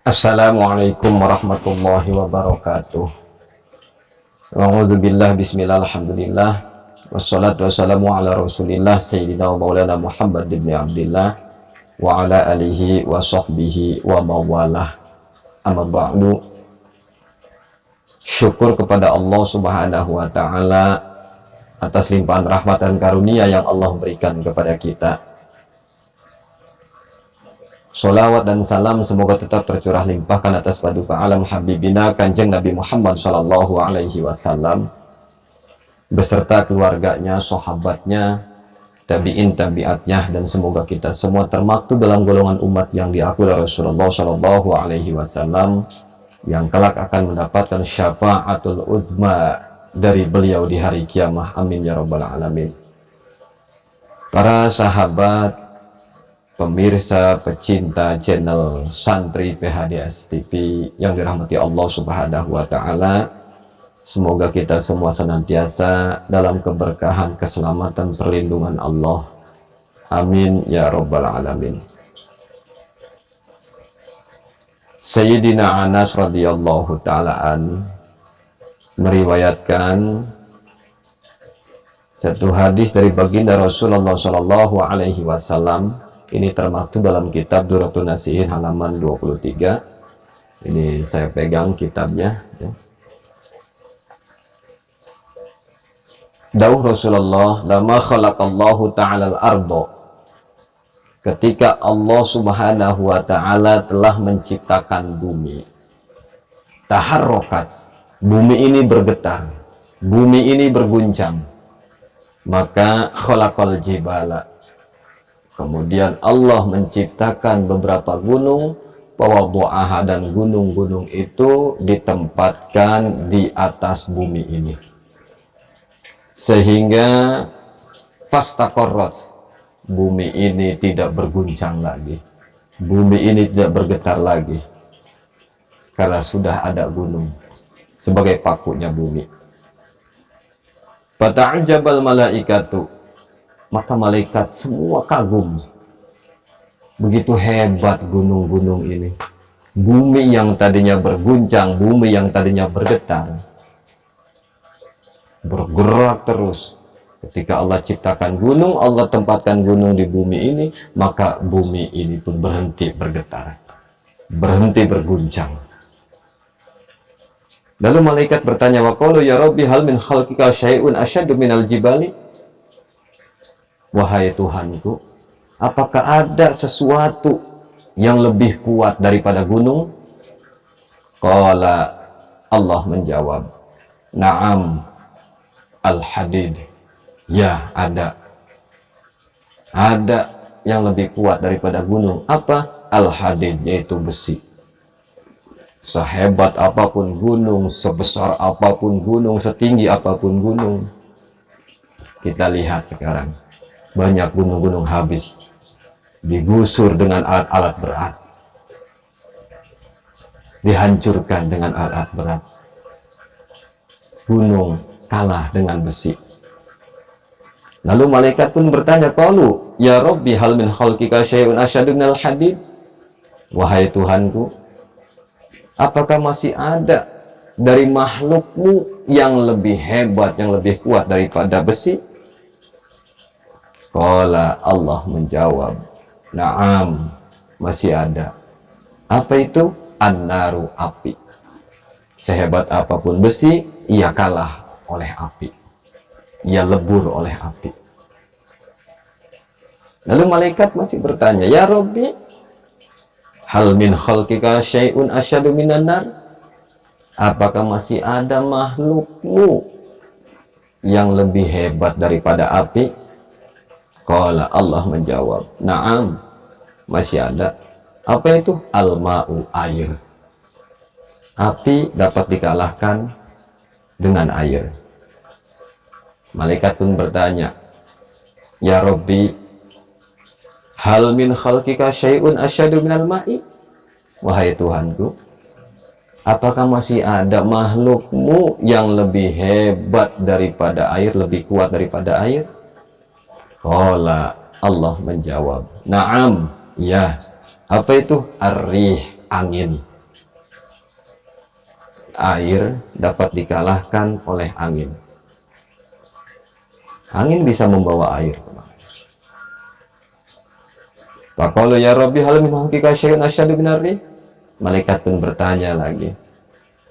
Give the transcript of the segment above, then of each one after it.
Assalamualaikum warahmatullahi wabarakatuh. A'udzubillah bismillah alhamdulillah wassalatu wassalamu ala rasulillah sayyidina wa maulana Muhammad ibn Abdillah wa ala alihi wa sahbihi wa mawalah. Amma ba'du. Syukur kepada Allah subhanahu wa ta'ala atas limpahan rahmat dan karunia yang Allah berikan kepada kita. Salawat dan salam semoga tetap tercurah limpahkan atas paduka alam habibina Kanjeng Nabi Muhammad sallallahu alaihi wasallam beserta keluarganya, sahabatnya, tabi'in tabi'atnya, dan semoga kita semua termaktub dalam golongan umat yang diakui oleh Rasulullah sallallahu alaihi wasallam yang kelak akan mendapatkan syafaatul uzma dari beliau di hari kiamah. Amin ya rabbal alamin. Para sahabat, pemirsa, pecinta channel Santri PHDS TV yang dirahmati Allah subhanahu wa ta'ala, semoga kita semua senantiasa dalam keberkahan, keselamatan, perlindungan Allah. Amin ya rabbal alamin. Sayyidina Anas radhiyallahu ta'alaan meriwayatkan satu hadis dari baginda Rasulullah sallallahu alaihi wasallam. Ini termaktub dalam kitab Durratun Nasihin halaman 23. Ini saya pegang kitabnya ya. Dawuh Rasulullah, lama khalaqallahu ta'ala al-ardo, ketika Allah subhanahu wa ta'ala telah menciptakan bumi, taharrokat, bumi ini bergetar, bumi ini berguncang, maka khalaqal jibala, kemudian Allah menciptakan beberapa gunung, pawadhu'aha, dan gunung-gunung itu ditempatkan di atas bumi ini. Sehingga fastaqarrat, bumi ini tidak berguncang lagi. Bumi ini tidak bergetar lagi. Karena sudah ada gunung sebagai pakunya bumi. Fata'ajabal malaikatu, maka malaikat semua kagum. Begitu hebat gunung-gunung ini. Bumi yang tadinya berguncang, bumi yang tadinya bergetar, bergerak terus. Ketika Allah ciptakan gunung, Allah tempatkan gunung di bumi ini, maka bumi ini pun berhenti bergetar, berhenti berguncang. Lalu malaikat bertanya, wa qalu ya Rabbi hal min khalqika syai'un asyaddu minal jibali? Wahai Tuhanku, apakah ada sesuatu yang lebih kuat daripada gunung? Qala, Allah menjawab, na'am al-hadid. Ya, ada. Ada yang lebih kuat daripada gunung. Apa? Al-hadid, yaitu besi. Sehebat apapun gunung, sebesar apapun gunung, setinggi apapun gunung, kita lihat sekarang. Banyak gunung-gunung habis digusur dengan alat-alat berat, dihancurkan dengan alat-alat berat. Gunung kalah dengan besi. Lalu malaikat pun bertanya, qalu ya Rabbi hal min khalqika syai'un asyaddu minal hadid? Wahai Tuhanku, apakah masih ada dari makhlukmu yang lebih hebat, yang lebih kuat daripada besi? Qala, Allah menjawab, na'am, masih ada. Apa itu? An-naru, api. Sehebat apapun besi, ia kalah oleh api. Ia lebur oleh api. Lalu malaikat masih bertanya, ya Rabbi, hal min khalqika syai'un asyadu minan nar? Apakah masih ada makhlukmu yang lebih hebat daripada api? Qala, Allah menjawab, na'am, masih ada. Apa itu? Al-ma'u, air. Api dapat dikalahkan dengan air. Malaikat pun bertanya, ya Rabbi, hal min khalqika syai'un asyadu minal ma'i? Wahai Tuhanku, apakah masih ada makhlukmu yang lebih hebat daripada air, lebih kuat daripada air? Qala, Allah menjawab, na'am, ya. Apa itu? Ar-rih, angin. air dapat dikalahkan oleh angin. Angin bisa membawa air. Faqalu ya Rabbi hal min hakika syai'un asyadu binarri. Malaikat pun bertanya lagi,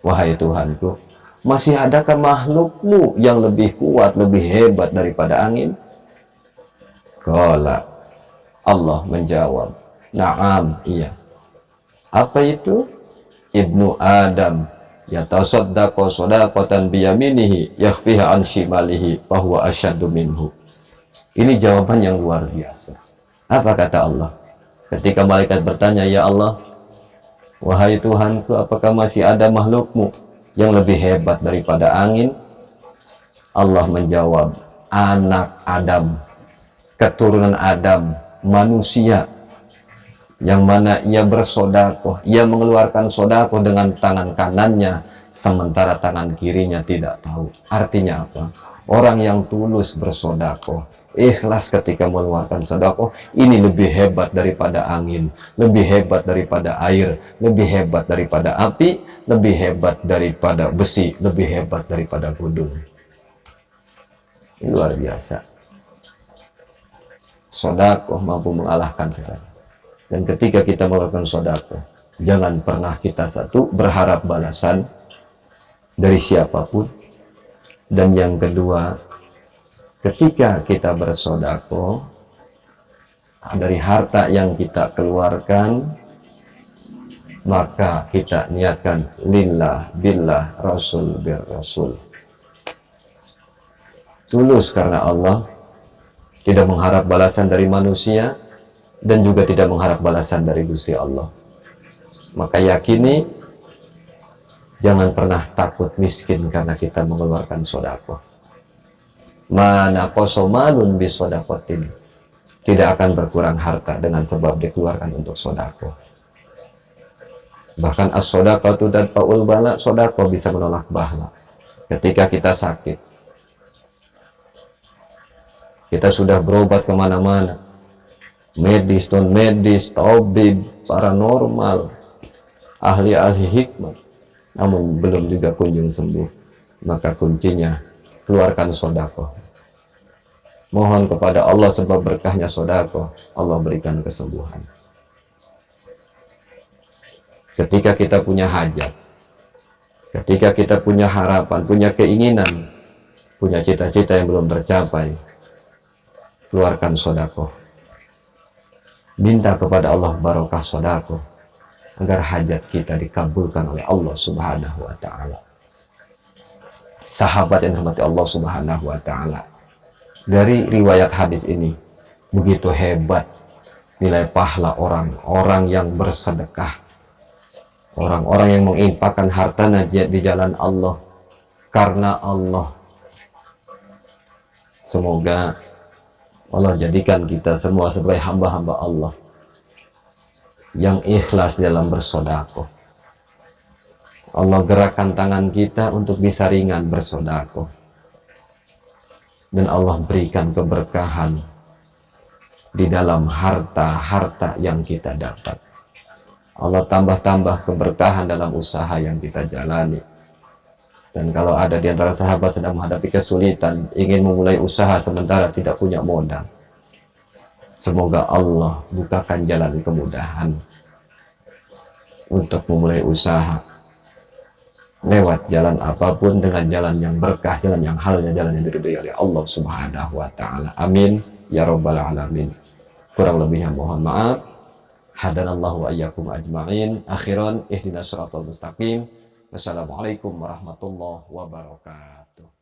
wahai Tuhanku, masih adakah makhlukmu yang lebih kuat, lebih hebat daripada angin? Qala, Allah menjawab, na'am, iya. Apa itu? Ibnu Adam yatasaddaqu shadaqatan biyaminihi yakhfiha an shimalihi fahuwa asyaddu minhu. Ini jawaban yang luar biasa. Apa kata Allah ketika malaikat bertanya, ya Allah, wahai Tuhanku, apakah masih ada makhlukmu yang lebih hebat daripada angin? Allah menjawab, anak Adam, keturunan Adam, manusia, yang mana ia bersodakoh, ia mengeluarkan sodakoh dengan tangan kanannya, sementara tangan kirinya tidak tahu. Artinya apa? Orang yang tulus bersodakoh, ikhlas ketika mengeluarkan sodakoh, ini lebih hebat daripada angin, lebih hebat daripada air, lebih hebat daripada api, lebih hebat daripada besi, lebih hebat daripada gunung. Ini luar biasa. Sodakoh mampu mengalahkan segala. Dan ketika kita melakukan sodakoh, jangan pernah kita berharap balasan dari siapapun. Dan yang kedua, ketika kita bersodakoh, dari harta yang kita keluarkan, maka kita niatkan lillah, billah, rasul, bir rasul. Tulus karena Allah, tidak mengharap balasan dari manusia, dan juga tidak mengharap balasan dari Gusti Allah. Maka yakini, jangan pernah takut miskin karena kita mengeluarkan sodakoh. Mana kosomalun bis sodakotin, tidak akan berkurang harta dengan sebab dikeluarkan untuk sodakoh. Bahkan as-sodakotu dan paul bala, sodakoh bisa menolak bala. Ketika kita sakit, kita sudah berobat kemana-mana, medis, non medis, tabib, paranormal, ahli-ahli hikmah, namun belum juga kunjung sembuh, maka kuncinya keluarkan sodakoh. Mohon kepada Allah, sebab berkahnya sodakoh, Allah berikan kesembuhan. Ketika kita punya hajat, ketika kita punya harapan, punya keinginan, punya cita-cita yang belum tercapai, keluarkan sodakoh. Minta kepada Allah barokah sodakoh, agar hajat kita dikabulkan oleh Allah subhanahu wa ta'ala. Sahabat yang dirahmati Allah subhanahu wa ta'ala, dari riwayat hadis ini, begitu hebat nilai pahala orang-orang yang bersedekah, orang-orang yang menginfakkan hartanya di jalan Allah, karena Allah. Semoga Allah jadikan kita semua sebagai hamba-hamba Allah yang ikhlas dalam bersodakoh. Allah gerakkan tangan kita untuk bisa ringan bersodakoh, dan Allah berikan keberkahan di dalam harta-harta yang kita dapat. Allah tambah-tambah keberkahan dalam usaha yang kita jalani. Dan kalau ada di antara sahabat sedang menghadapi kesulitan, ingin memulai usaha sementara tidak punya modal, semoga Allah bukakan jalan kemudahan untuk memulai usaha lewat jalan apapun, dengan jalan yang berkah, jalan yang halal, jalan yang diridhoi oleh Allah subhanahu wa ta'ala. Amin ya rabbal alamin. Kurang lebihnya mohon maaf. Hadanallahu wa iyyakum ajma'in. Akhiran ihdinas siratal mustaqim. Wassalamualaikum warahmatullahi wabarakatuh.